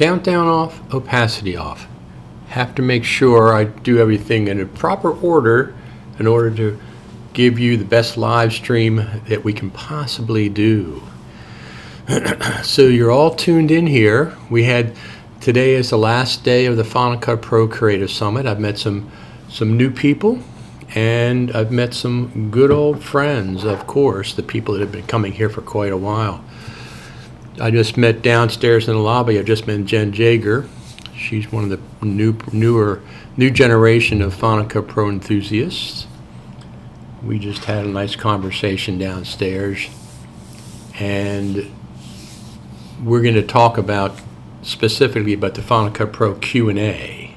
Countdown off, opacity off. Have to make sure I do everything in a proper order in order to give you the best live stream that we can possibly do. So you're all tuned in here. Today is the last day of the Final Cut Pro Creative Summit. I've met some new people, and I've met some good old friends, of course, the people that have been coming here for quite a while. I just met downstairs in the lobby, I just met Jen Jager. She's one of the new generation of Final Cut Pro enthusiasts. We just had a nice conversation downstairs, and we're going to talk specifically about the Final Cut Pro Q&A.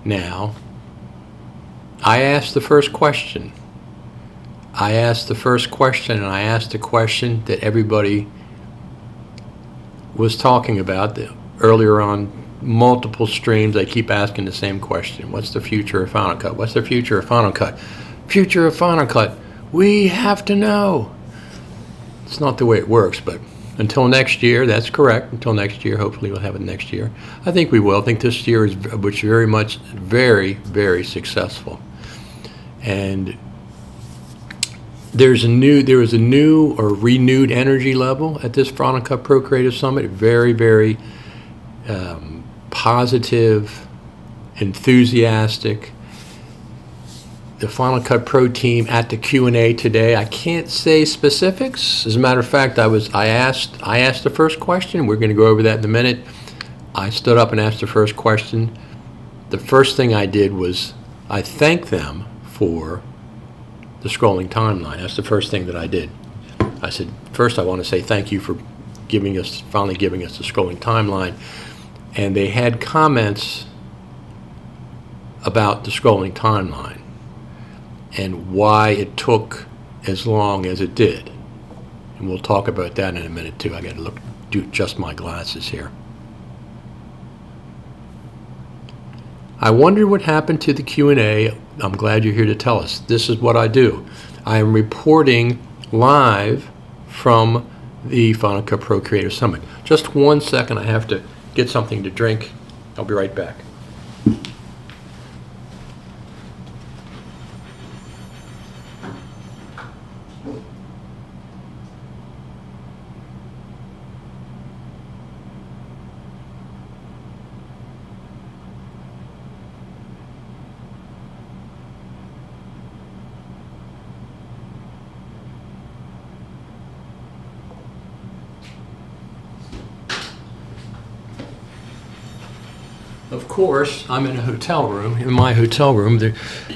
Now, I asked the first question. And I asked the question that everybody was talking about earlier on multiple streams. I keep asking the same question. What's the future of Final Cut? What's the future of Final Cut? Future of Final Cut. We have to know. It's not the way it works, but until next year, that's correct. Until next year, hopefully we'll have it next year. I think we will. I think this year is very, very successful. And there is a new or renewed energy level at this Final Cut Pro Creative Summit. Very, very positive, enthusiastic. The Final Cut Pro team at the Q&A today. I can't say specifics. As a matter of fact, I asked the first question. We're going to go over that in a minute. I stood up and asked the first question. The first thing I did was I thanked them for the scrolling timeline. That's the first thing that I did. I said, first I want to say thank you for finally giving us the scrolling timeline. And they had comments about the scrolling timeline and why it took as long as it did. And we'll talk about that in a minute too. I got to adjust my glasses here. I wonder what happened to the Q&A. I'm glad you're here to tell us. This is what I do. I am reporting live from the Final Cut Pro Creative Summit. Just 1 second, I have to get something to drink. I'll be right back. Of course, I'm in a hotel room. In my hotel room,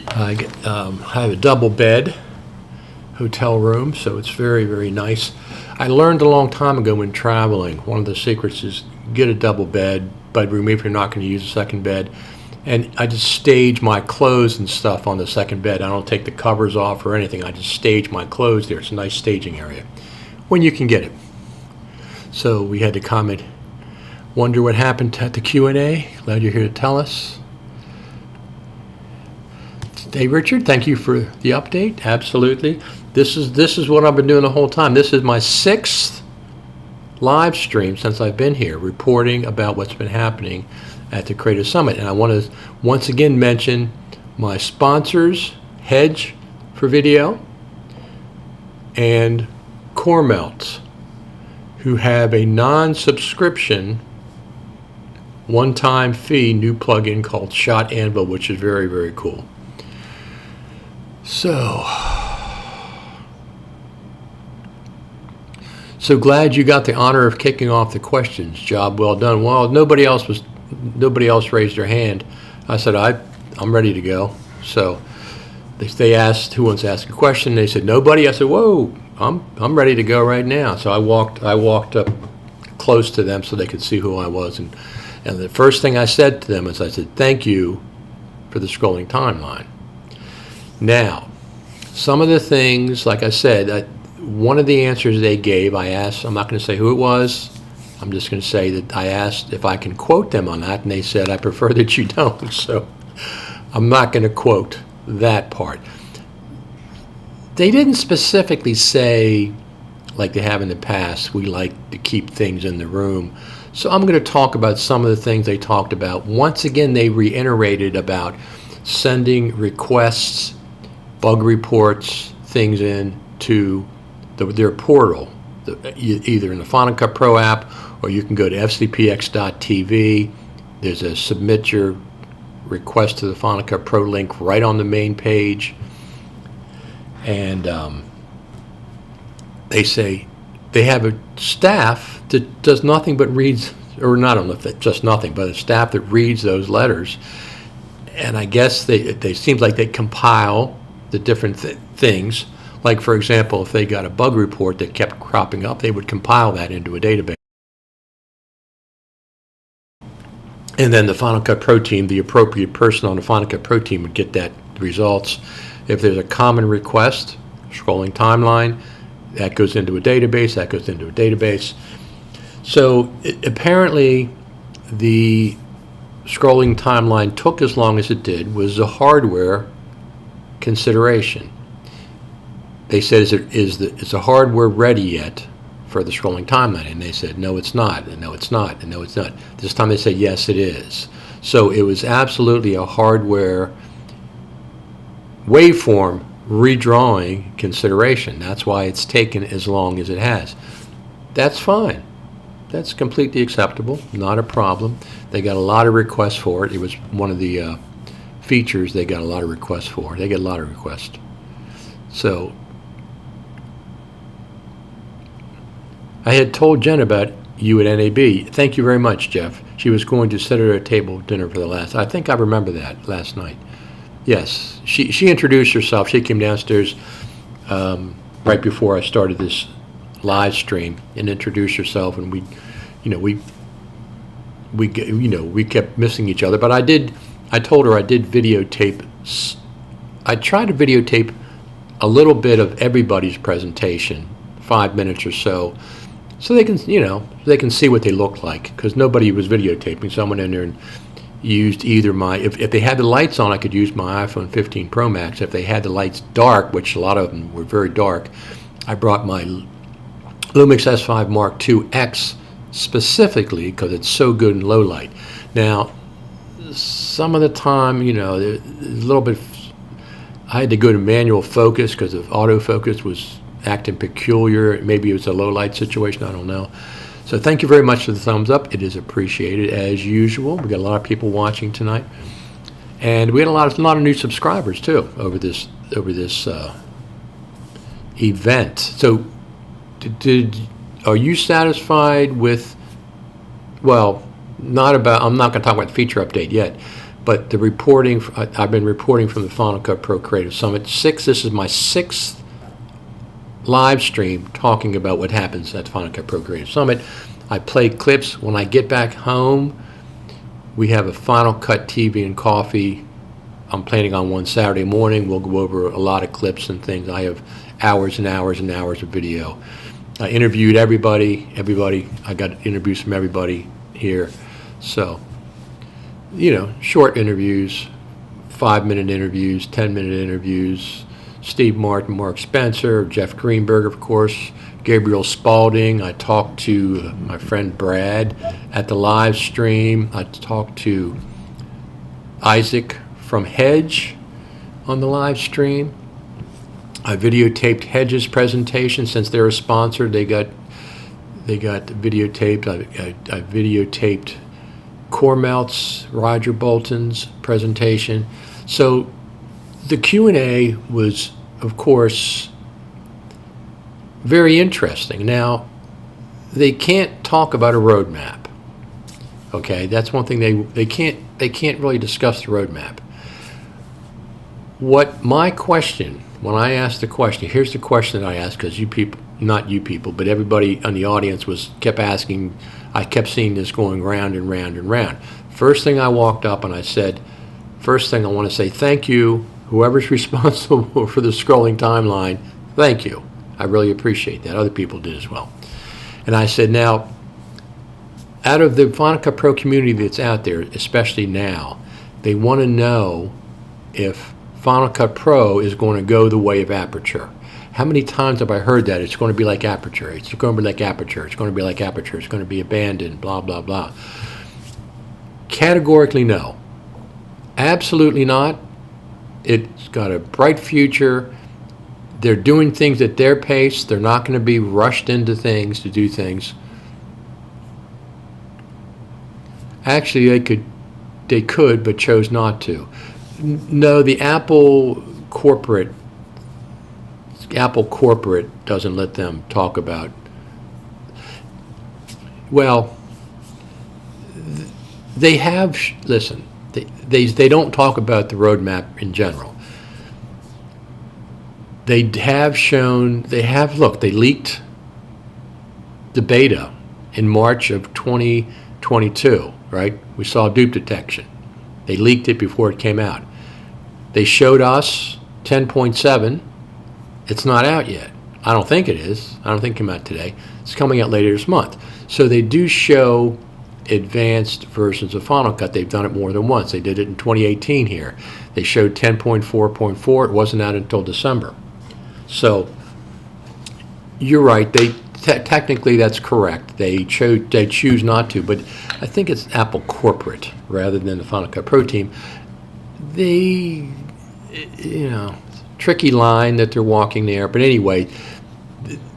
I have a double bed hotel room, so it's very, very nice. I learned a long time ago when traveling, one of the secrets is get a double bedroom if you're not going to use a second bed. And I just stage my clothes and stuff on the second bed. I don't take the covers off or anything. I just stage my clothes there. It's a nice staging area when you can get it. So we had to comment. Wonder what happened at the Q&A. Glad you're here to tell us. Hey, Richard, thank you for the update. Absolutely. This is what I've been doing the whole time. This is my 6th live stream since I've been here, reporting about what's been happening at the Creative Summit. And I want to once again mention my sponsors, Hedge for Video and Core Melts, who have a non-subscription one-time fee new plugin called Shot Anvil, which is very, very cool. So glad you got the honor of kicking off the questions. Job well done. Well, nobody else raised their hand. I said I'm ready to go. So they asked who wants to ask a question. They said nobody. I said whoa, I'm ready to go right now. So I walked up close to them so they could see who I was, and the first thing I said to them is I said thank you for the scrolling timeline. Now, some of the things, like I said, one of the answers they gave, I asked, I'm not going to say who it was, I'm just going to say that I asked if I can quote them on that, and they said, I prefer that you don't, so I'm not going to quote that part. They didn't specifically say like they have in the past. We like to keep things in the room. So I'm going to talk about some of the things they talked about. Once again, they reiterated about sending requests, bug reports, things in to their portal, either in the Final Cut Pro app, or you can go to fcpx.tv. There's a submit your request to the Final Cut Pro link right on the main page. And they say they have a staff that does nothing but reads, or not on the just nothing, but a staff that reads those letters. And I guess they seems like they compile the different things. Like, for example, if they got a bug report that kept cropping up, they would compile that into a database. And then the Final Cut Pro team, the appropriate person on the Final Cut Pro team would get that results. If there's a common request, scrolling timeline, that goes into a database, that goes into a database. So apparently the scrolling timeline took as long as it did was a hardware consideration. They said, is the hardware ready yet for the scrolling timeline? And they said, no, it's not, and no, it's not, and no, it's not. This time they said, yes, it is. So it was absolutely a hardware waveform redrawing consideration. That's why it's taken as long as it has. That's fine. That's completely acceptable, not a problem. They got a lot of requests for it. It was one of the features they got a lot of requests for. They get a lot of requests. So I had told Jen about you at NAB. Thank you very much, Jeff. She was going to sit at a table dinner for the last, I think I remember that last night. Yes, she introduced herself. She came downstairs right before I started this live stream and introduced herself, and we kept missing each other. But I told her I did videotape. I tried to videotape a little bit of everybody's presentation, 5 minutes or so, so they can see what they look like, because nobody was videotaping. So I went in there and used either if they had the lights on, I could use my iPhone 15 Pro Max. If they had the lights dark, which a lot of them were very dark, I brought my Lumix S5 Mark II X specifically because it's so good in low light. Now, some of the time, there's a little bit, I had to go to manual focus because the autofocus was acting peculiar. Maybe it was a low light situation, I don't know. So thank you very much for the thumbs up. It is appreciated as usual. We got a lot of people watching tonight, and we had a lot of new subscribers too over this event. So, are you satisfied with? Well, I'm not going to talk about the feature update yet, but the reporting. I've been reporting from the Final Cut Pro Creative Summit. This is my 6th live stream talking about what happens at the Final Cut Pro Creative Summit. I play clips. When I get back home, we have a Final Cut TV and coffee. I'm planning on one Saturday morning. We'll go over a lot of clips and things. I have hours and hours and hours of video. I interviewed everybody. I got interviews from everybody here. So, short interviews, 5-minute interviews, 10-minute interviews. Steve Martin, Mark Spencer, Jeff Greenberg, of course, Gabriel Spalding. I talked to my friend Brad at the live stream. I talked to Isaac from Hedge on the live stream. I videotaped Hedge's presentation since they're a sponsor. They got videotaped. I videotaped Cormelt's, Roger Bolton's presentation. So the Q&A was, of course, very interesting. Now, they can't talk about a roadmap. Okay, that's one thing they can't really discuss the roadmap. What my question, when I asked the question, here's the question that I asked, because you people, not you people, but everybody in the audience kept asking. I kept seeing this going round and round and round. First thing I walked up and I said, first thing I want to say, thank you, whoever's responsible for the scrolling timeline, thank you. I really appreciate that. Other people did as well. And I said, now, out of the Final Cut Pro community that's out there, especially now, they want to know if Final Cut Pro is going to go the way of Aperture. How many times have I heard that? It's going to be like Aperture. It's going to be like Aperture. It's going to be like Aperture. It's going to be abandoned, blah, blah, blah. Categorically, no. Absolutely not. It's got a bright future. They're doing things at their pace. They're not going to be rushed into things to do things. Actually, they could, but chose not to. No, the Apple corporate doesn't let them talk about. Well, they have. Listen, they don't talk about the roadmap in general. They have shown. Look. They leaked the beta in March of 2022. Right? We saw dupe detection. They leaked it before it came out. They showed us 10.7. It's not out yet. I don't think it is. I don't think it came out today. It's coming out later this month. So they do show advanced versions of Final Cut. They've done it more than once. They did it in 2018 here. They showed 10.4.4. It wasn't out until December. So you're right. Technically, that's correct. They choose not to, but I think it's Apple corporate rather than the Final Cut Pro team. Tricky line that they're walking there. But anyway,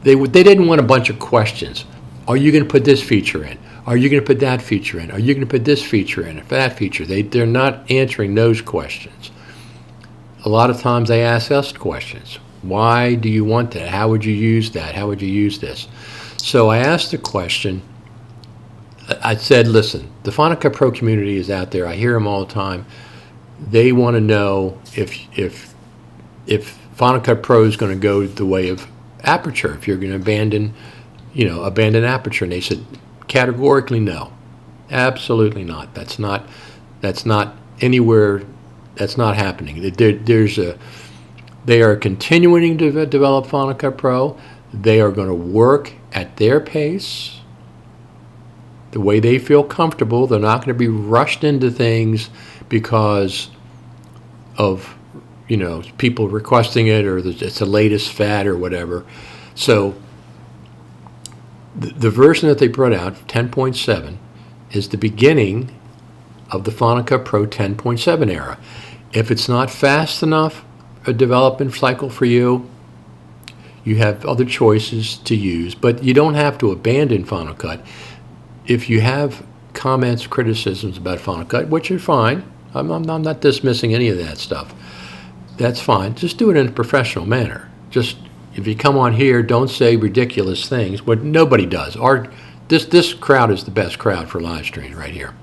they didn't want a bunch of questions. Are you going to put this feature in? Are you going to put that feature in? Are you going to put this feature in? That feature? They're not answering those questions. A lot of times they ask us questions. Why do you want that? How would you use that? How would you use this? So I asked the question. I said, listen, the Final Cut Pro community is out there. I hear them all the time. They want to know if Final Cut Pro is going to go the way of Aperture, if you're going to abandon Aperture. And they said, categorically no. Absolutely not. That's not anywhere. That's not happening. They are continuing to develop Final Cut Pro. They are going to work at their pace, the way they feel comfortable. They're not going to be rushed into things because of people requesting it or it's the latest fad or whatever. So the version that they brought out, 10.7, is the beginning of the Final Cut Pro 10.7 era. If it's not fast enough a development cycle for you, you have other choices to use, but you don't have to abandon Final Cut. If you have comments, criticisms about Final Cut, which are fine, I'm not dismissing any of that stuff. That's fine. Just do it in a professional manner. Just if you come on here, don't say ridiculous things. What nobody does. This crowd is the best crowd for live streaming right here.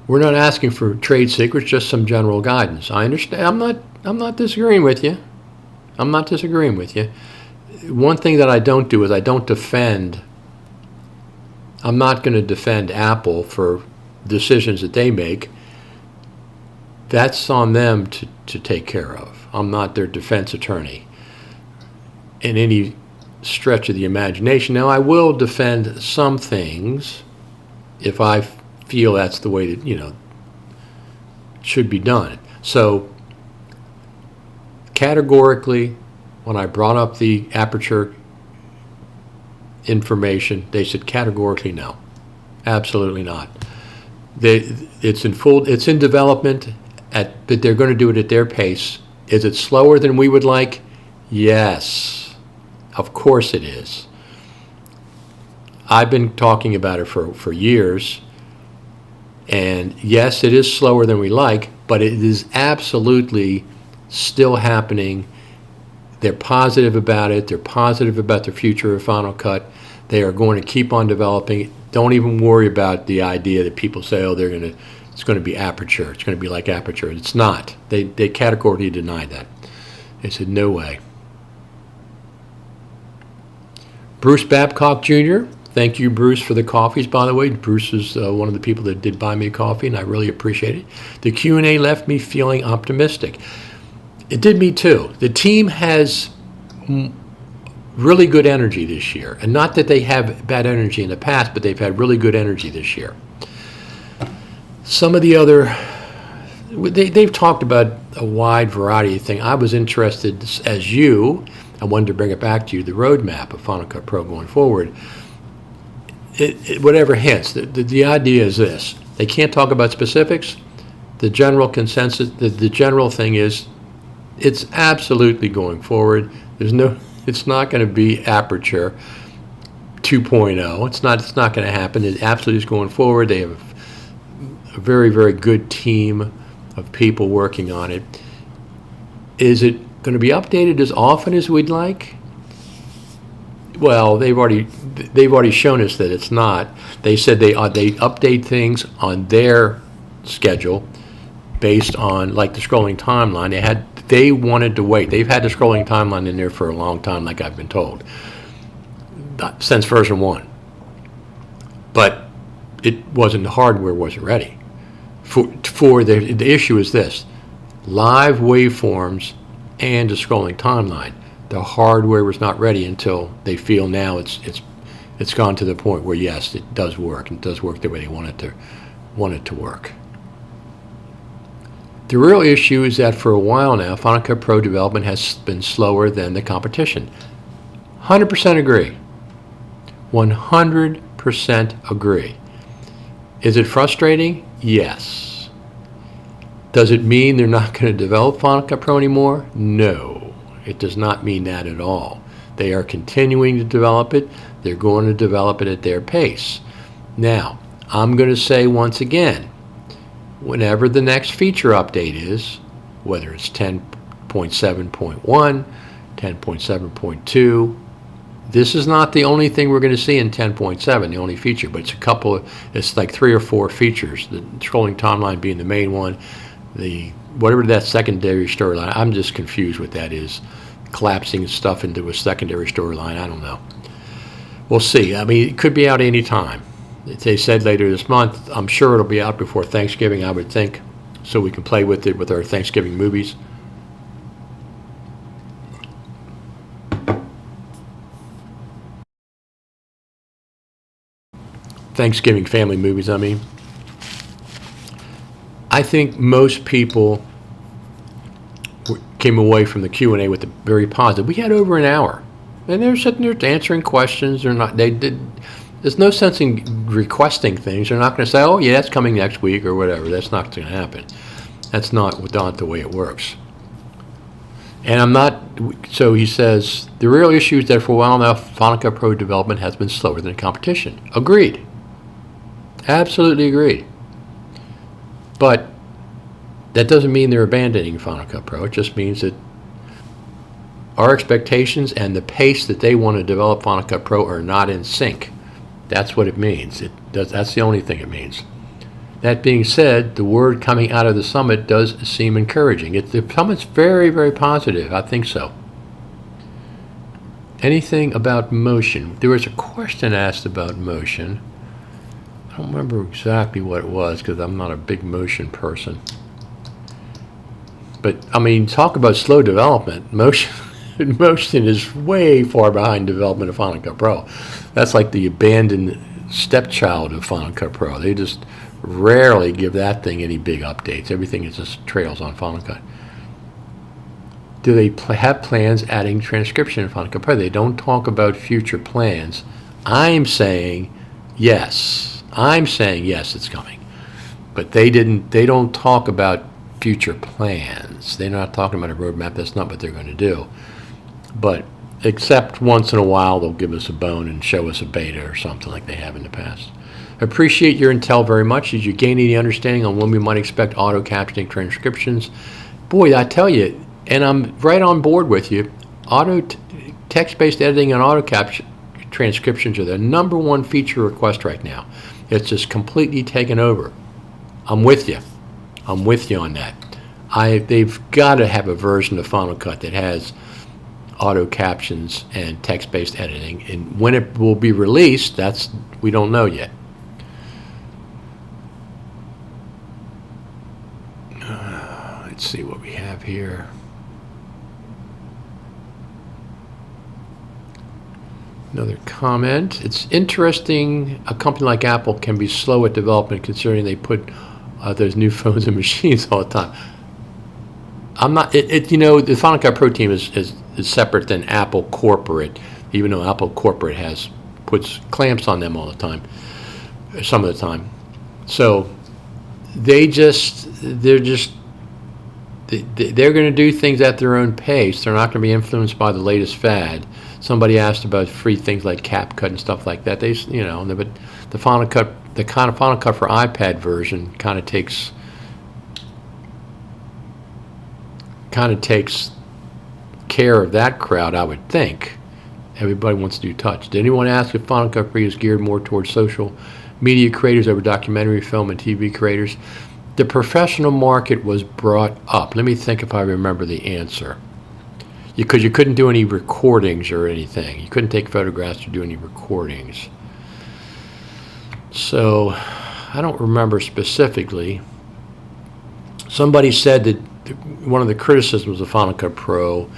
We're not asking for trade secrets, just some general guidance. I understand. I'm not disagreeing with you. I'm not disagreeing with you. One thing that I don't do is I don't defend. I'm not going to defend Apple for decisions that they make. That's on them to take care of. I'm not their defense attorney in any stretch of the imagination. Now, I will defend some things if I feel that's the way that, should be done. So, categorically, when I brought up the Aperture information, they said categorically no. Absolutely not. It's in development, but they're going to do it at their pace. Is it slower than we would like? Yes. Of course it is. I've been talking about it for years. And yes, it is slower than we like, but it is absolutely still happening. They're positive about it. They're positive about the future of Final Cut. They are going to keep on developing it. Don't even worry about the idea that people say, oh, it's going to be Aperture. It's going to be like Aperture. It's not. They categorically denied that. They said, no way. Bruce Babcock Jr., thank you, Bruce, for the coffees, by the way. Bruce is one of the people that did buy me a coffee, and I really appreciate it. The Q&A left me feeling optimistic. It did me, too. The team has really good energy this year. And not that they have bad energy in the past, but they've had really good energy this year. Some of the other... They've talked about a wide variety of things. I was interested, as you, I wanted to bring it back to you, the roadmap of Final Cut Pro going forward. Whatever hints, the idea is this. They can't talk about specifics. The general consensus, the general thing is, it's absolutely going forward. It's not going to be Aperture 2.0. It's not going to happen. It absolutely is going forward. They have a very, very good team of people working on it. Is it going to be updated as often as we'd like? Well, they've already shown us that it's not. They said they update things on their schedule based on, like, the scrolling timeline. They wanted to wait. They've had the scrolling timeline in there for a long time, like I've been told, since version 1. But it wasn't, the hardware wasn't ready. For the issue is this: live waveforms and a scrolling timeline. The hardware was not ready until they feel now it's gone to the point where, yes, it does work, and it does work the way they want it to work. The real issue is that for a while now, Final Cut Pro development has been slower than the competition. 100% agree. 100% agree. Is it frustrating? Yes. Does it mean they're not going to develop Final Cut Pro anymore? No, it does not mean that at all. They are continuing to develop it. They're going to develop it at their pace. Now, I'm going to say once again, whenever the next feature update is, whether it's 10.7.1, 10.7.2, this is not the only thing we're going to see in 10.7, the only feature, but it's like 3 or 4 features, the scrolling timeline being the main one, whatever that secondary storyline, I'm just confused what that is, collapsing stuff into a secondary storyline, I don't know. We'll see. I mean, it could be out any time. They said later this month. I'm sure it'll be out before Thanksgiving, I would think, so we can play with it with our Thanksgiving movies. Thanksgiving family movies, I mean. I think most people came away from the Q&A with a very positive. We had over an hour, and they're sitting there answering questions. There's no sense in requesting things. They're not going to say, oh, yeah, that's coming next week or whatever. That's not going to happen. That's not the way it works. And so he says, the real issue is that for a while now, Final Cut Pro development has been slower than competition. Agreed. Absolutely agreed. But that doesn't mean they're abandoning Final Cut Pro. It just means that our expectations and the pace that they want to develop Final Cut Pro are not in sync. That's what it means. That's the only thing it means. That being said, the word coming out of the summit does seem encouraging. The summit's very, very positive. I think so. Anything about motion? There was a question asked about motion. I don't remember exactly what it was because I'm not a big motion person. But, I mean, talk about slow development. Motion is way far behind development of Final Cut Pro. That's like the abandoned stepchild of Final Cut Pro. They just rarely give that thing any big updates. Everything is just trails on Final Cut. Do they have plans adding transcription in Final Cut Pro? They don't talk about future plans. I'm saying yes. It's coming. But they don't talk about future plans. They're not talking about a roadmap. That's not what they're going to do. But except once in a while they'll give us a bone and show us a beta or something like they have in the past. Appreciate your intel very much. Did you gain any understanding on when we might expect auto captioning transcriptions? Boy, I tell you, and I'm right on board with you, text-based editing and auto caption transcriptions are the #1 feature request right now. It's just completely taken over. I'm with you on that. They've got to have a version of Final Cut that has auto captions and text-based editing, and when it will be released, we don't know yet. Let's see what we have here. Another comment. It's interesting a company like Apple can be slow at development considering they put those new phones and machines all the time. I'm not. The Final Cut Pro team is separate than Apple corporate, even though Apple corporate puts clamps on them all the time, some of the time. So they're going to do things at their own pace. They're not going to be influenced by the latest fad. Somebody asked about free things like CapCut and stuff like that. But the Final Cut, the kind of Final Cut for iPad version, kind of takes care of that crowd, I would think. Everybody wants to do touch. Did anyone ask if Final Cut Pro is geared more towards social media creators over documentary film and TV creators? The professional market was brought up. Let me think if I remember the answer. Because you couldn't do any recordings or anything. You couldn't take photographs or do any recordings. So I don't remember specifically. Somebody said that one of the criticisms of Final Cut Pro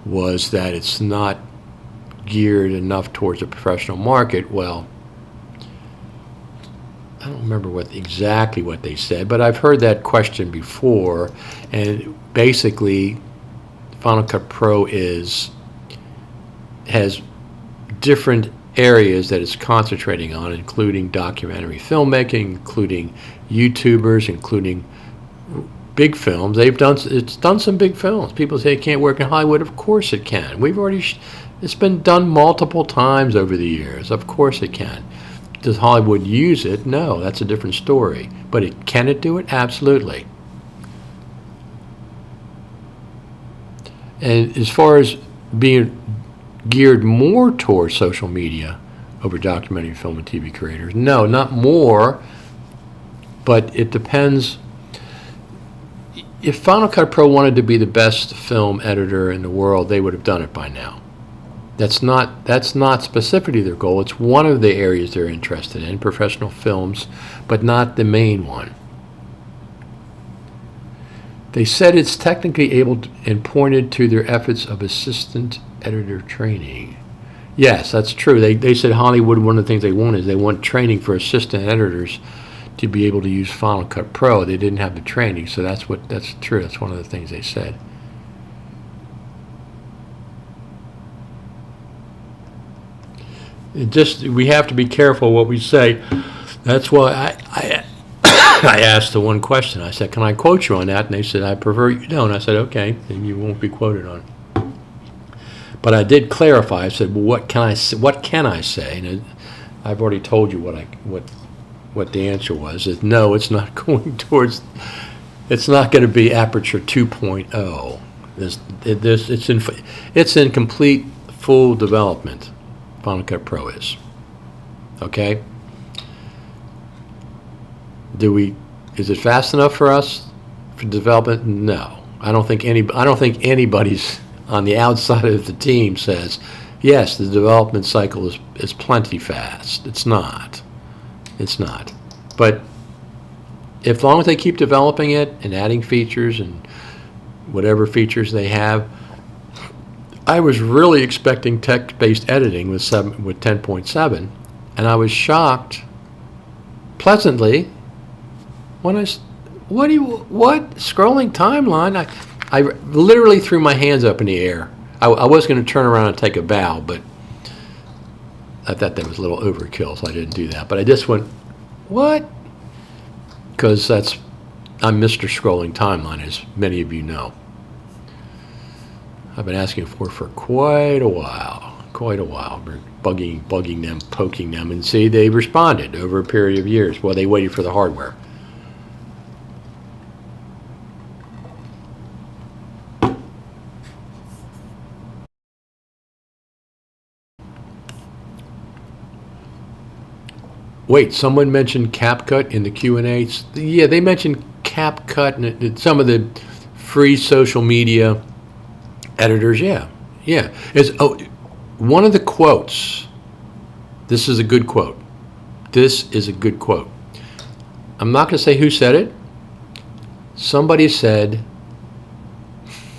was that it's not geared enough towards the professional market. Well, I don't remember exactly what they said, but I've heard that question before, and basically Final Cut Pro has different areas that it's concentrating on, including documentary filmmaking, including YouTubers, including big films. It's done some big films. People say it can't work in Hollywood. Of course it can. It's been done multiple times over the years. Of course it can. Does Hollywood use it? No, that's a different story. But can it do it? Absolutely. And as far as being geared more towards social media over documentary film and TV creators, no, not more, but it depends. If Final Cut Pro wanted to be the best film editor in the world, they would have done it by now. That's not specifically their goal. It's one of the areas they're interested in, professional films, but not the main one. They said it's technically able to, and pointed to their efforts of assistant editor training. Yes, that's true. They said Hollywood, one of the things they want is they want training for assistant editors to be able to use Final Cut Pro. They didn't have the training, so that's true. That's one of the things they said. We have to be careful what we say. That's why I asked the one question. I said, "Can I quote you on that?" And they said, "I prefer you don't." I said, "Okay, then you won't be quoted on." But I did clarify. I said, "Well, what can I say?" And I've already told you what the answer was. Is no, it's not going towards. It's not going to be Aperture 2.0. It's in complete full development. Final Cut Pro is. Okay? Is it fast enough for us for development? No. I don't think anybody's on the outside of the team says, yes, the development cycle is plenty fast. It's not. It's not. But as long as they keep developing it and adding features and whatever features they have, I was really expecting text-based editing with 10.7, and I was shocked, pleasantly, when scrolling timeline? I literally threw my hands up in the air. I was going to turn around and take a bow, but I thought that was a little overkill, so I didn't do that. But I just went, what? Because I'm Mr. Scrolling Timeline, as many of you know. I've been asking for quite a while. We're bugging them, poking them, and see, they responded over a period of years while they waited for the hardware. Wait, someone mentioned CapCut in the Q&A. Yeah, they mentioned CapCut and some of the free social media editors. Yeah. One of the quotes. This is a good quote. I'm not going to say who said it. Somebody said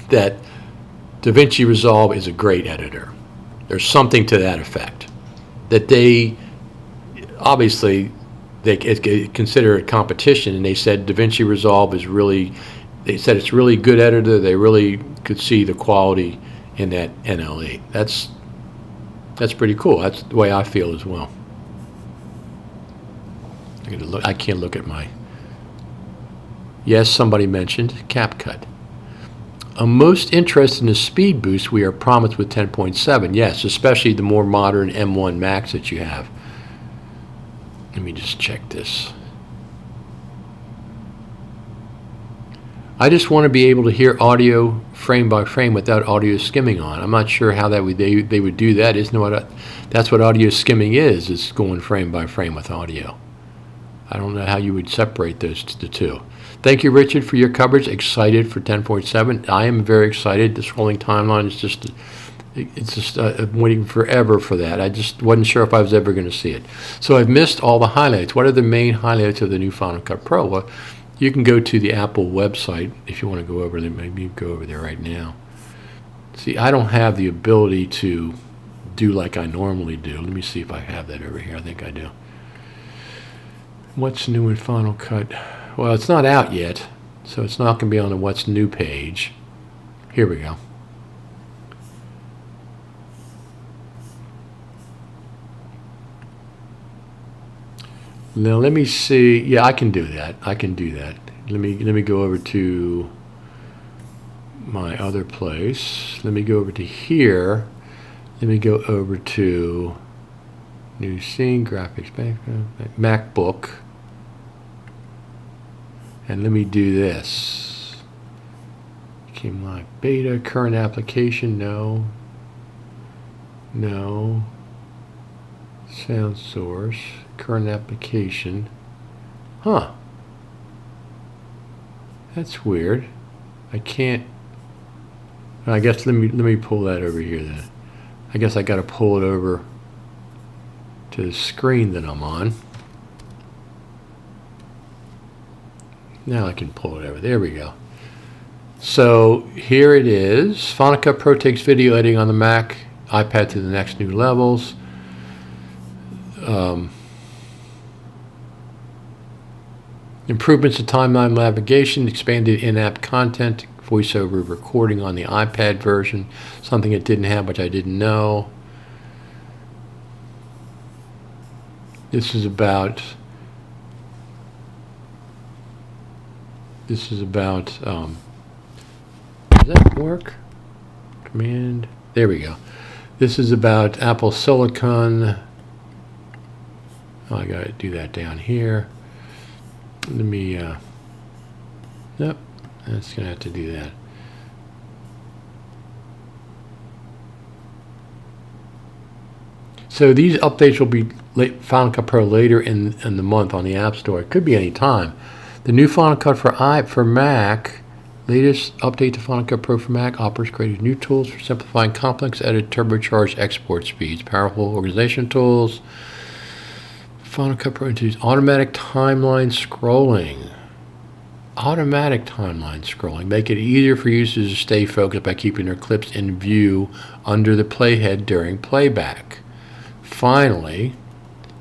that DaVinci Resolve is a great editor. There's something to that effect. That they consider it competition, and they said DaVinci Resolve is really they said it's a really good editor. They really could see the quality in that NLE. That's pretty cool. That's the way I feel as well. I can't look at my. Yes, somebody mentioned CapCut. I'm most interested in the speed boost we are promised with 10.7. Yes, especially the more modern M1 Macs that you have. Let me just check this. I just want to be able to hear audio frame by frame without audio skimming on. I'm not sure how that they would do that. Isn't what that's what audio skimming is? It's going frame by frame with audio. I don't know how you would separate the two. Thank you, Richard, for your coverage. Excited for 10.7. I am very excited. The scrolling timeline is just, I'm waiting forever for that. I just wasn't sure if I was ever going to see it. So I've missed all the highlights. What are the main highlights of the new Final Cut Pro? Well, you can go to the Apple website if you want to go over there. Maybe you can go over there right now. See, I don't have the ability to do like I normally do. Let me see if I have that over here. I think I do. What's new in Final Cut? Well, it's not out yet, so it's not going to be on the What's New page. Here we go. Now let me see. Yeah, I can do that. I can do that. Let me go over to my other place. Let me go over to here. Let me go over to new scene, graphics, MacBook. And let me do this. Came live beta, current application, no. No. Sound source, current application. Huh. That's weird. I can't. I guess let me pull that over here then. I guess I got to pull it over to the screen that I'm on. Now I can pull it over. There we go. So here it is. Final Cut Pro takes video editing on the Mac, iPad to the next new levels. Improvements to timeline navigation, expanded in-app content, voiceover recording on the iPad version, something it didn't have, which I didn't know. This is about does that work? Command, there we go. This is about Apple Silicon. Oh, I gotta do that down here. Let me, nope, that's gonna have to do that. So these updates will be Final Cut Pro later in the month on the App Store. It could be any time. The new Final Cut for Mac, latest update to Final Cut Pro for Mac offers creative new tools for simplifying complex edit, turbocharged export speeds, powerful organization tools. Final Cut Pro introduces automatic timeline scrolling. Automatic timeline scrolling. Make it easier for users to stay focused by keeping their clips in view under the playhead during playback. Finally,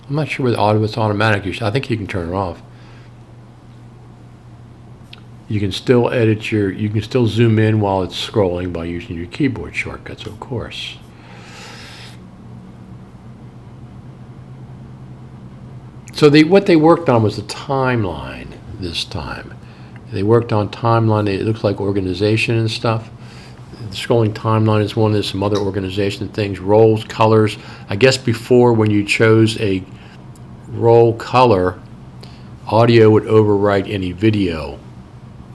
I'm not sure whether it's automatic. I think you can turn it off. You can still edit you can still zoom in while it's scrolling by using your keyboard shortcuts, of course. So what they worked on was the timeline this time. They worked on timeline. It looks like organization and stuff. The scrolling timeline is one. There's some other organization things. Roles, colors. I guess before, when you chose a role color, audio would overwrite any video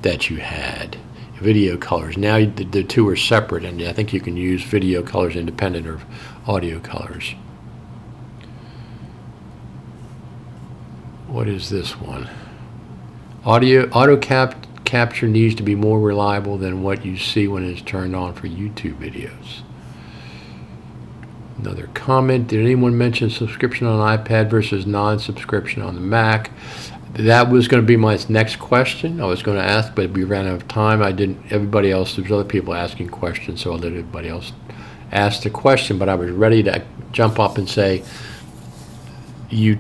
that you had. Video colors. Now the two are separate, and I think you can use video colors independent of audio colors. What is this one? Auto capture needs to be more reliable than what you see when it's turned on for YouTube videos. Another comment. Did anyone mention subscription on iPad versus non-subscription on the Mac? That was going to be my next question. I was going to ask, but we ran out of time. I didn't. Everybody else, there's other people asking questions, so I let everybody else ask the question. But I was ready to jump up and say, you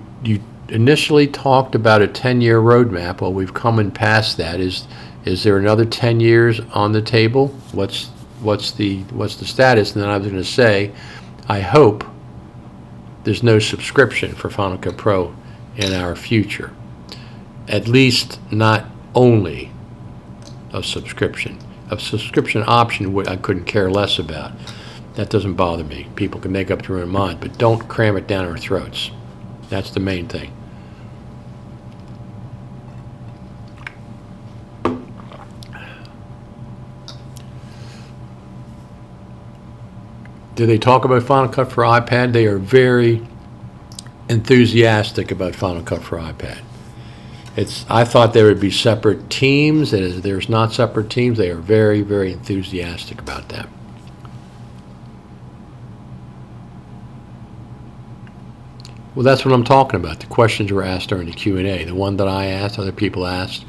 initially talked about a 10-year roadmap. Well, we've come and past that. Is there another 10 years on the table? What's the status? And then I was going to say, I hope there's no subscription for Final Cut Pro in our future. At least not only a subscription. A subscription option I couldn't care less about. That doesn't bother me. People can make up their own mind, but don't cram it down our throats. That's the main thing. Do they talk about Final Cut for iPad? They are very enthusiastic about Final Cut for iPad. I thought there would be separate teams. There's not separate teams. They are very, very enthusiastic about that. Well, that's what I'm talking about. The questions were asked during the Q&A. The one that I asked, other people asked.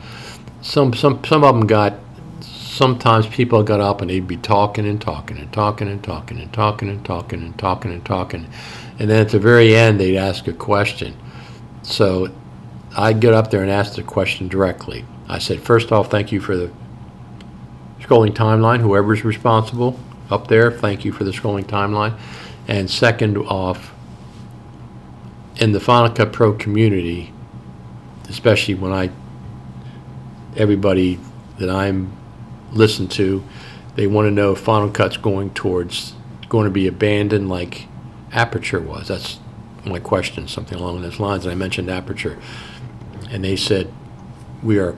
Some of them got. Sometimes people got up and they'd be talking and talking and talking and talking and talking and talking and talking and talking, and then at the very end they'd ask a question. So I'd get up there and ask the question directly. I said, first off, thank you for the scrolling timeline. Whoever's responsible up there, thank you for the scrolling timeline. And second off, in the Final Cut Pro community, especially when everybody that I'm listen to, they want to know if Final Cut's going to be abandoned like Aperture was. That's my question, something along those lines. And I mentioned Aperture, and they said we are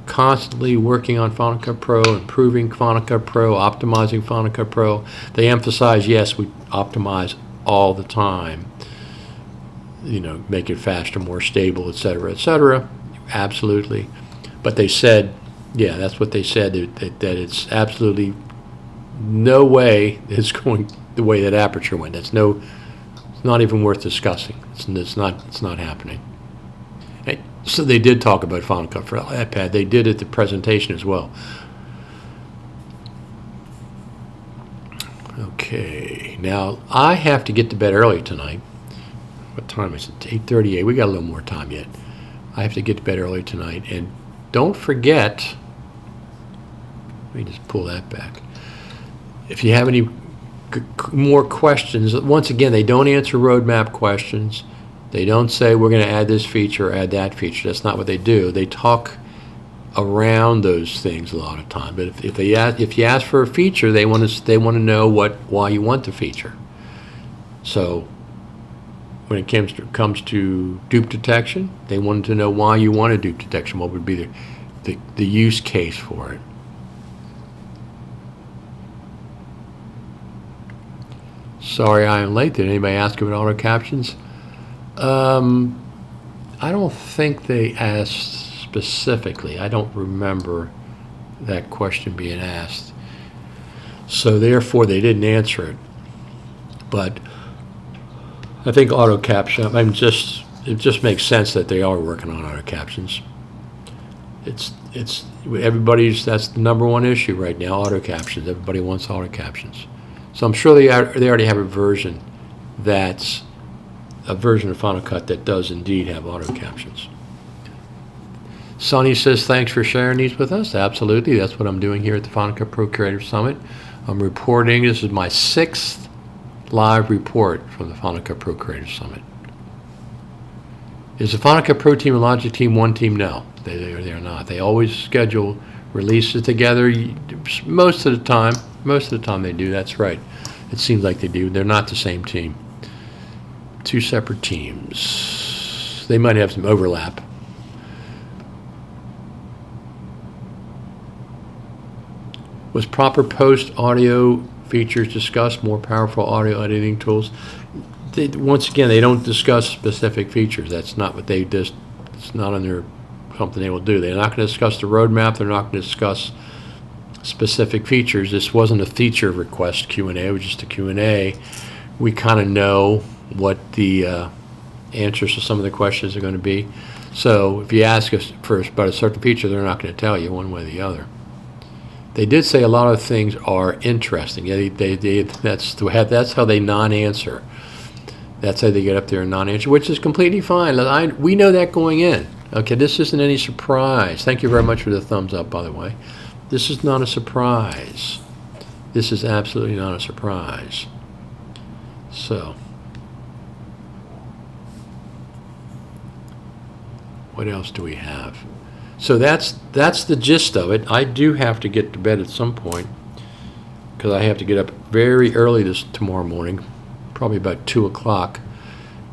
constantly working on Final Cut Pro, improving Final Cut Pro, optimizing Final Cut Pro. They emphasize, yes, we optimize all the time, make it faster, more stable, et cetera, absolutely. But they said, yeah, that's what they said, that it's absolutely no way it's going the way that Aperture went. It's not even worth discussing. It's not happening. So they did talk about Final Cut for iPad. They did at the presentation as well. Okay, now I have to get to bed early tonight. What time is it? 8:38. We got a little more time yet. I have to get to bed early tonight, and don't forget, let me just pull that back. If you have any more questions, once again, they don't answer roadmap questions. They don't say we're going to add this feature or add that feature. That's not what they do. They talk around those things a lot of time. But if you ask for a feature, they want to know why you want the feature. So when it comes to dupe detection, they wanted to know why you wanted dupe detection. What would be the use case for it? Sorry, I am late. Did anybody ask about auto captions? I don't think they asked specifically. I don't remember that question being asked. So therefore, they didn't answer it. But I think auto caption, it just makes sense that they are working on auto captions. It's that's the number one issue right now, auto captions. Everybody wants auto captions. So I'm sure they already have a version of Final Cut that does indeed have auto captions. Sonny says, thanks for sharing these with us. Absolutely, that's what I'm doing here at the Final Cut Pro Creator Summit. I'm reporting, this is my 6th live report from the Final Cut Pro Creator Summit. Is the Final Cut Pro team and Logic team one team? No, they are not. They always schedule releases together. Most of the time they do, that's right. It seems like they do. They're not the same team. 2 separate teams. They might have some overlap. Was proper post audio features discussed, more powerful audio editing tools? Once again, they don't discuss specific features. That's not what they just, it's not under something they will do. They're not going to discuss the roadmap. They're not going to discuss specific features. This wasn't a feature request Q&A. It was just a Q&A. We kind of know what the answers to some of the questions are going to be. So if you ask us first about a certain feature, they're not going to tell you one way or the other. They did say a lot of things are interesting. That's how they non-answer. That's how they get up there and non-answer, which is completely fine. We know that going in. Okay, this isn't any surprise. Thank you very much for the thumbs up, by the way. This is not a surprise. This is absolutely not a surprise. So, what else do we have? So that's the gist of it. I do have to get to bed at some point because I have to get up very early tomorrow morning, probably about 2 o'clock,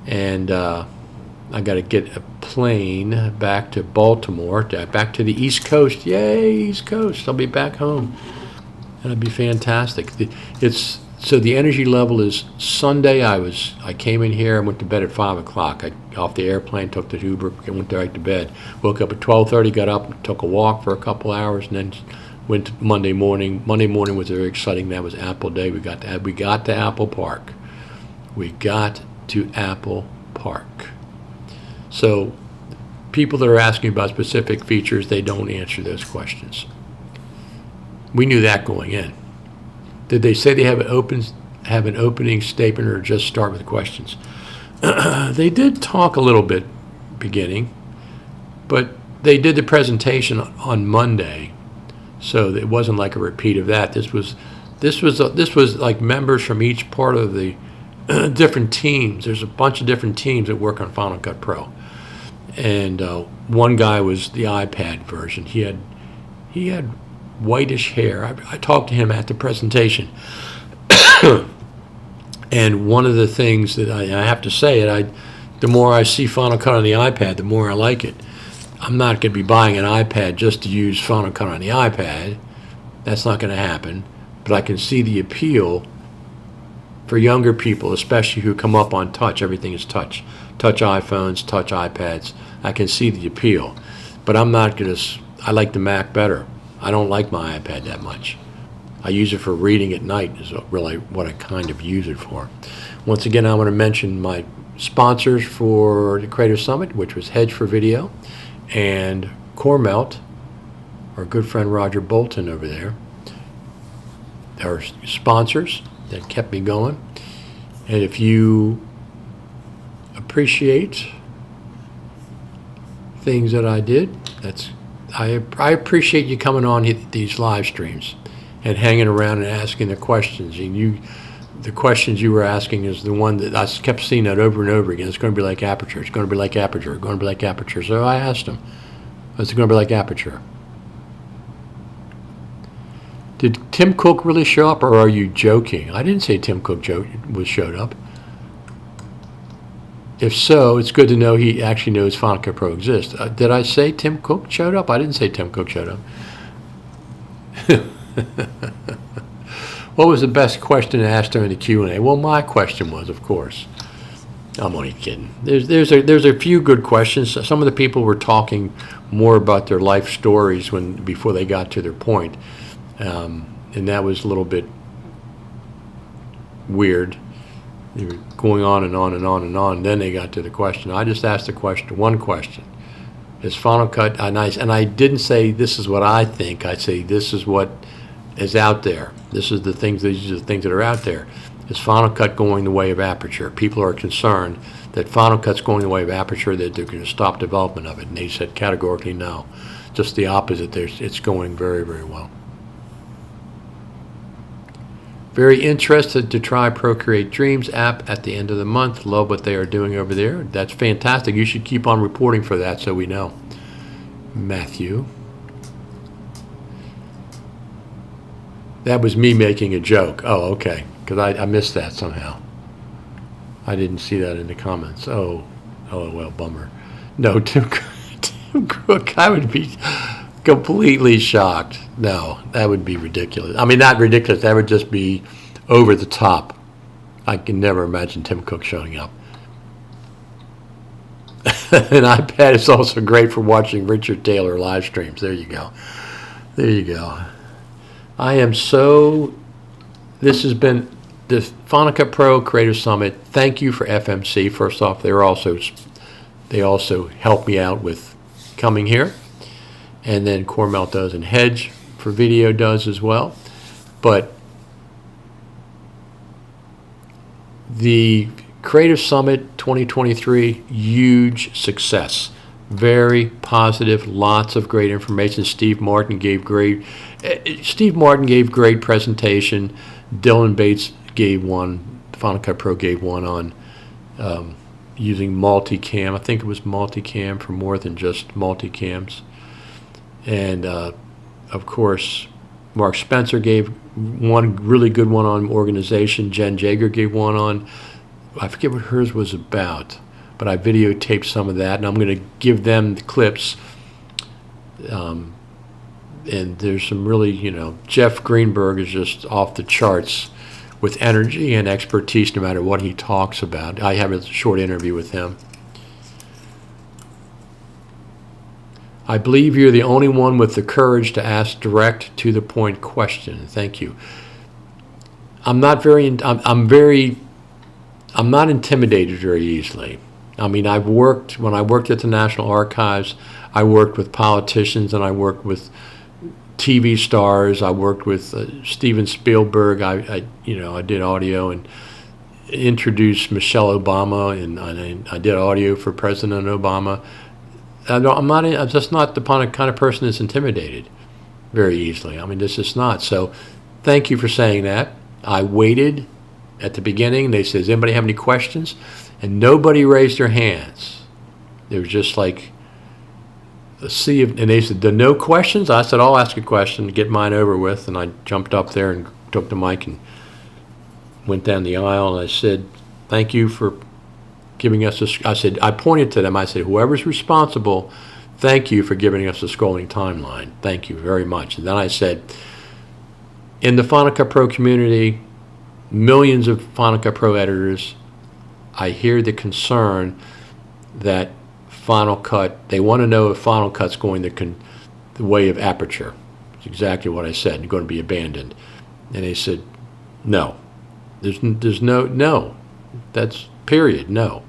and I got to get a plane back to Baltimore, back to the East Coast. Yay, East Coast! I'll be back home. That'd be fantastic. So the energy level is Sunday. I came in here. I went to bed at 5 o'clock. I off the airplane, took the Uber, and went right to bed. Woke up at 12:30. Got up, took a walk for a couple hours, and then went to Monday morning. Monday morning was very exciting. That was Apple Day. We got to Apple Park. We got to Apple Park. So people that are asking about specific features, they don't answer those questions. We knew that going in. Did they say they have an opening statement or just start with questions? They did talk a little bit beginning, but they did the presentation on Monday, so it wasn't like a repeat of that. This was like members from each part of the different teams. There's a bunch of different teams that work on Final Cut Pro, and one guy was the iPad version. He had whitish hair. I talked to him at the presentation, and one of the things that I have to say it, the more I see Final Cut on the iPad, the more I like it. I'm not going to be buying an iPad just to use Final Cut on the iPad. That's not going to happen. But I can see the appeal for younger people, especially who come up on touch. Everything is touch. Touch iPhones, touch iPads. I can see the appeal. But I'm not going to, I like the Mac better. I don't like my iPad that much. I use it for reading at night is really what I kind of use it for. Once again, I want to mention my sponsors for the Creative Summit, which was Hedge for Video and Coremelt, our good friend Roger Bolton over there. They're sponsors that kept me going. And if you appreciate things that I did, I appreciate you coming on these live streams and hanging around and asking the questions. And the questions you were asking is the one that I kept seeing that over and over again. It's going to be like Aperture. It's going to be like Aperture. It's going to be like Aperture. So I asked him, is it going to be like Aperture? Did Tim Cook really show up, or are you joking? I didn't say Tim Cook showed up. If so, it's good to know he actually knows Final Cut Pro exists. Did I say Tim Cook showed up? I didn't say Tim Cook showed up. What was the best question asked during the Q&A? Well, my question was, of course. I'm only kidding. There's a few good questions. Some of the people were talking more about their life stories before they got to their point, and that was a little bit weird. They were going on and on and on and on. Then they got to the question. I just asked one question. Is Final Cut, and I didn't say this is what I think. I say this is what is out there. These are the things that are out there. Is Final Cut going the way of Aperture? People are concerned that Final Cut's going the way of Aperture, that they're going to stop development of it. And they said categorically no. Just the opposite. It's going very, very well. Very interested to try Procreate Dreams app at the end of the month. Love what they are doing over there. That's fantastic. You should keep on reporting for that so we know. Matthew. That was me making a joke. Oh, okay. Because I missed that somehow. I didn't see that in the comments. Oh, well, bummer. No, Tim Cook, I would be completely shocked. No, that would be ridiculous. I mean, not ridiculous. That would just be over the top. I can never imagine Tim Cook showing up. An iPad is also great for watching Richard Taylor live streams. There you go. There you go. This has been the Final Cut Pro Creative Summit. Thank you for FMC. First off, they also help me out with coming here. And then Coremelt does, and Hedge for Video does as well. But the Creative Summit 2023, huge success. Very positive, lots of great information. Steve Martin gave great presentation. Dylan Bates gave one. Final Cut Pro gave one on using multicam. I think it was multicam for more than just multicams. And of course, Mark Spencer gave one really good one on organization. Jen Jager gave one on, I forget what hers was about, but I videotaped some of that, and I'm going to give them the clips. And there's some really, Jeff Greenberg is just off the charts with energy and expertise no matter what he talks about. I have a short interview with him. I believe you're the only one with the courage to ask direct, to the point question. Thank you. I'm not intimidated very easily. I mean, when I worked at the National Archives, I worked with politicians and I worked with TV stars. I worked with Steven Spielberg. I did audio and introduced Michelle Obama, and I did audio for President Obama. I'm just not the kind of person that's intimidated very easily. I mean, this is not. So thank you for saying that. I waited at the beginning. They said, does anybody have any questions? And nobody raised their hands. They were just like, let's see if, and they said, no questions? I said, I'll ask a question to get mine over with. And I jumped up there and took the mic and went down the aisle. And I said, thank you for giving us this. I pointed to them. I said, whoever's responsible, thank you for giving us a scrolling timeline. Thank you very much. And then I said, in the Final Cut Pro community, millions of Final Cut Pro editors, I hear the concern that Final Cut, they want to know if Final Cut's going the way of Aperture. It's exactly what I said, it's going to be abandoned. And they said, no. There's no. That's period, no.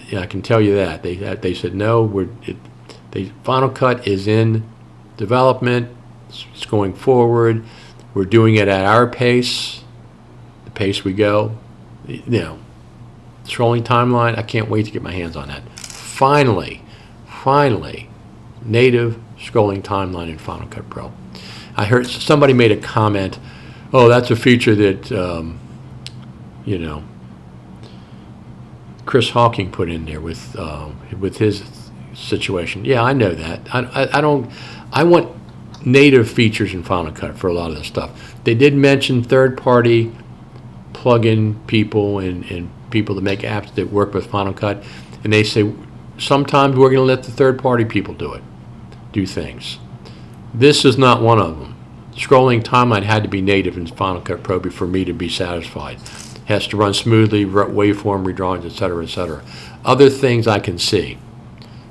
Yeah, I can tell you that. They said, no, Final Cut is in development. It's going forward. We're doing it at our pace, the pace we go. Scrolling timeline, I can't wait to get my hands on that. Finally, native scrolling timeline in Final Cut Pro. I heard somebody made a comment, oh, that's a feature that, Chris Hawking put in there with his situation. Yeah, I know that. I want native features in Final Cut for a lot of the stuff. They did mention third-party plug-in people and people that make apps that work with Final Cut, and they say sometimes we're going to let the third-party people do things. This is not one of them. Scrolling timeline had to be native in Final Cut Pro for me to be satisfied. It has to run smoothly, waveform redrawings, etc., etc. Other things I can see.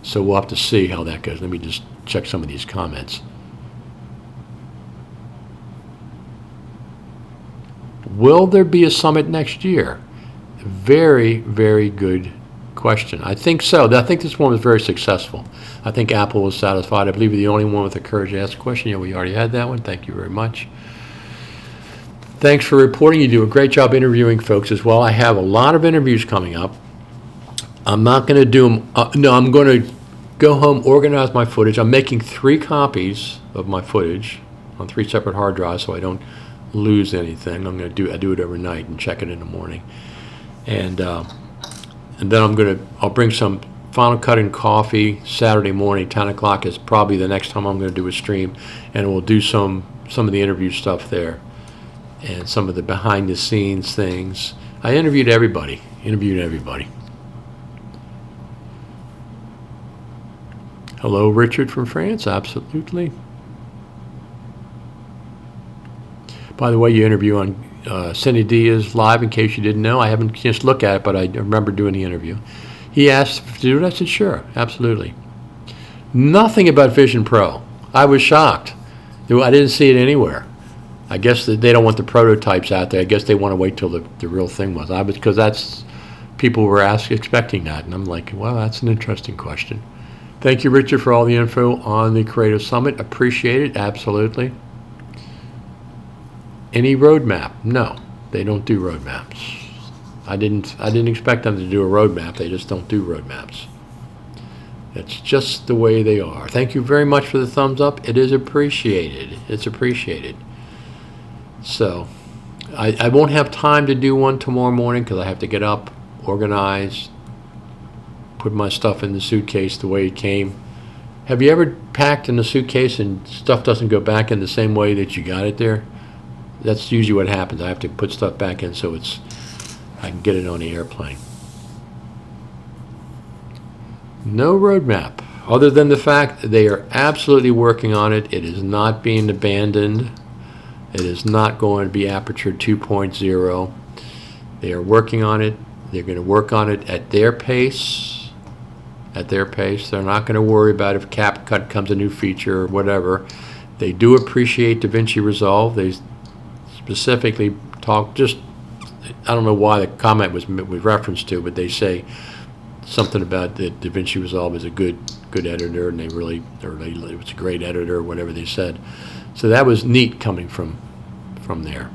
So we'll have to see how that goes. Let me just check some of these comments. Will there be a summit next year? Very, very good question. I think so. I think this one was very successful. I think Apple was satisfied. I believe you're the only one with the courage to ask a question. Yeah, we already had that one. Thank you very much. Thanks for reporting. You do a great job interviewing folks as well. I have a lot of interviews coming up. I'm not going to do them. I'm going to go home, organize my footage. I'm making 3 copies of my footage on 3 separate hard drives so I don't lose anything. I do it overnight and check it in the morning. And then I'll bring some Final Cut and coffee Saturday morning. 10 o'clock is probably the next time I'm going to do a stream, and we'll do some of the interview stuff there and some of the behind the scenes things. I interviewed everybody. Hello, Richard from France. Absolutely. By the way, you interview on Cindy Diaz live, in case you didn't know. I haven't just looked at it, but I remember doing the interview. He asked to do it. I said, sure, absolutely. Nothing about Vision Pro. I was shocked. I didn't see it anywhere. I guess that they don't want the prototypes out there. I guess they want to wait till the real thing was. Because that's, people were expecting that. And I'm like, well, that's an interesting question. Thank you, Richard, for all the info on the Creative Summit. Appreciate it, absolutely. Any roadmap? No, they don't do roadmaps. I didn't expect them to do a roadmap. They just don't do roadmaps. That's just the way they are. Thank you very much for the thumbs up. It is appreciated. It's appreciated. So, I won't have time to do one tomorrow morning because I have to get up, organize, put my stuff in the suitcase the way it came. Have you ever packed in a suitcase and stuff doesn't go back in the same way that you got it there? That's usually what happens. I have to put stuff back in so I can get it on the airplane. No roadmap, other than the fact that they are absolutely working on it. It is not being abandoned. It is not going to be Aperture 2.0. They are working on it. They're going to work on it at their pace. At their pace. They're not going to worry about if CapCut comes a new feature or whatever. They do appreciate DaVinci Resolve. They specifically talk, just, I don't know why the comment was referenced to, but they say something about that DaVinci Resolve is a good editor, and it was a great editor, or whatever they said. So that was neat coming from there.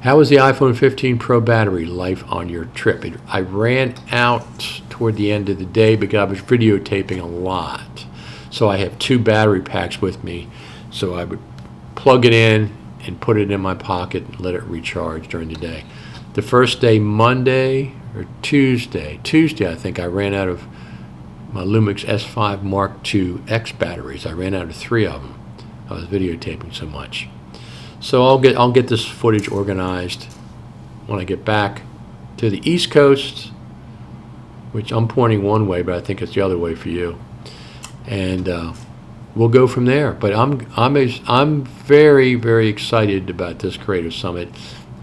How was the iPhone 15 Pro battery life on your trip? I ran out toward the end of the day because I was videotaping a lot. So I have 2 battery packs with me. So I would plug it in and put it in my pocket and let it recharge during the day. The first day, Monday or Tuesday I think, I ran out of my Lumix S5 Mark II X batteries. I ran out of 3 of them. I was videotaping so much. So I'll get this footage organized when I get back to the East Coast, which I'm pointing one way, but I think it's the other way for you. And we'll go from there. But I'm very, very excited about this Creative Summit.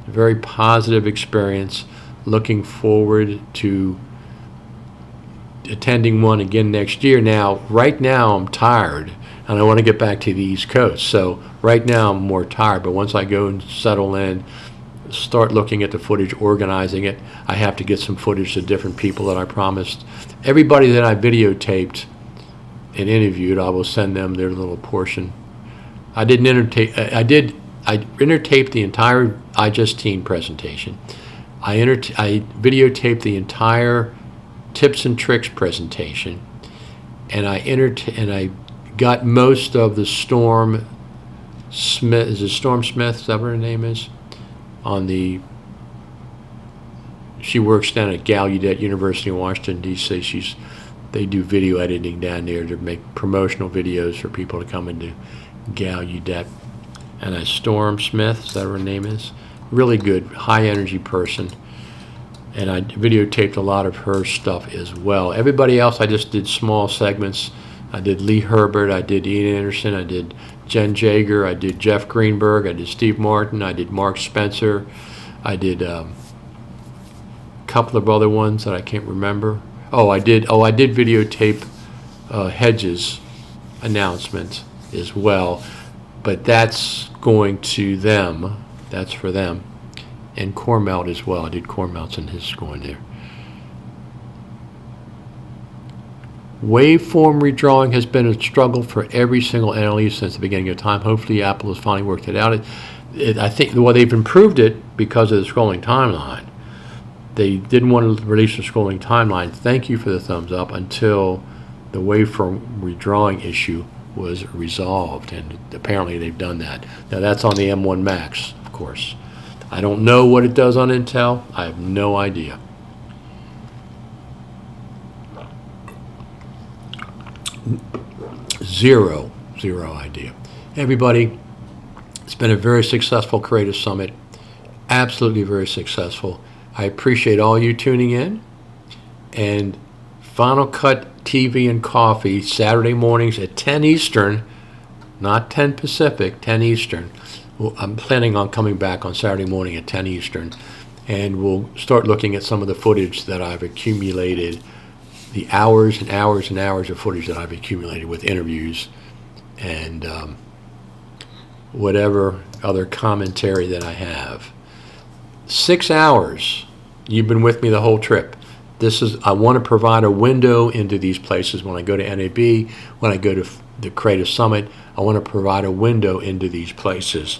A very positive experience. Looking forward to attending one again next year. Now, right now, I'm tired, and I want to get back to the East Coast. So right now, I'm more tired. But once I go and settle in, start looking at the footage, organizing it, I have to get some footage to different people that I promised. Everybody that I videotaped and interviewed, I will send them their little portion. I intertaped the entire iJustine presentation. I videotaped the entire tips and tricks presentation, and I got most of the Storm Smith. Is it Storm Smith? Is that what her name is? She works down at Gallaudet University in Washington D.C. They do video editing down there to make promotional videos for people to come into Gallaudet. And Storm Smith, is that what her name is? Really good, high energy person. And I videotaped a lot of her stuff as well. Everybody else, I just did small segments. I did Lee Herbert, I did Ian Anderson, I did Jen Jager, I did Jeff Greenberg, I did Steve Martin, I did Mark Spencer, I did a couple of other ones that I can't remember. I did videotape Hedges' announcement as well, but that's going to them. That's for them. And Cormelt as well. I did Cormelt's and his going there. Waveform redrawing has been a struggle for every single NLE since the beginning of time. Hopefully Apple has finally worked it out. I think they've improved it because of the scrolling timeline. They didn't want to release the scrolling timeline. Thank you for the thumbs up until the waveform redrawing issue was resolved, and apparently they've done that. Now that's on the M1 Max, of course. I don't know what it does on Intel. I have no idea. Zero idea. Everybody, it's been a very successful Creative Summit. Absolutely very successful. I appreciate all you tuning in. And Final Cut TV and Coffee, Saturday mornings at 10 Eastern, not 10 Pacific, 10 Eastern. Well, I'm planning on coming back on Saturday morning at 10 Eastern, and we'll start looking at some of the footage that I've accumulated, the hours and hours and hours of footage that I've accumulated with interviews and whatever other commentary that I have. 6 hours. You've been with me the whole trip. I want to provide a window into these places. When I go to NAB, when I go to the Creative Summit, I want to provide a window into these places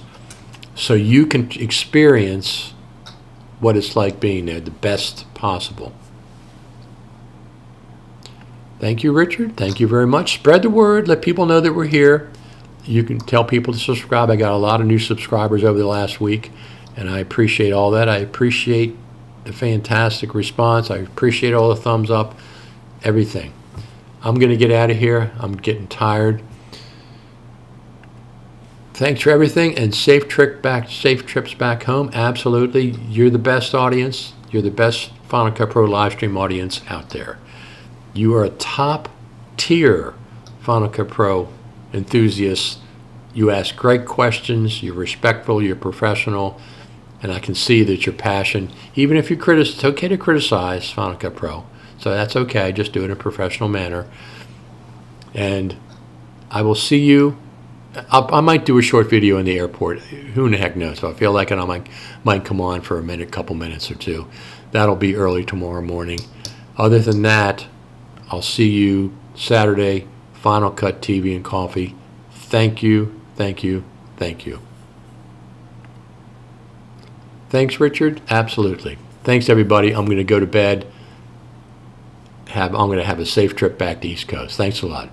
so you can experience what it's like being there the best possible. Thank you, Richard. Thank you very much. Spread the word. Let people know that we're here. You can tell people to subscribe. I got a lot of new subscribers over the last week, and I appreciate all that. I appreciate the fantastic response. I appreciate all the thumbs up, everything. I'm going to get out of here. I'm getting tired. Thanks for everything, and safe trips back home. Absolutely. You're the best audience. You're the best Final Cut Pro live stream audience out there. You are a top tier Final Cut Pro enthusiast. You ask great questions. You're respectful. You're professional. And I can see that your passion, even if you criticize, it's okay to criticize Final Cut Pro. So that's okay. Just do it in a professional manner. And I will see you. I might do a short video in the airport. Who in the heck knows? If I feel like it, I might come on for a couple minutes or two. That'll be early tomorrow morning. Other than that, I'll see you Saturday, Final Cut TV and Coffee. Thank you, thank you, thank you. Thanks, Richard. Absolutely. Thanks, everybody. I'm going to go to bed. I'm going to have a safe trip back to East Coast. Thanks a lot.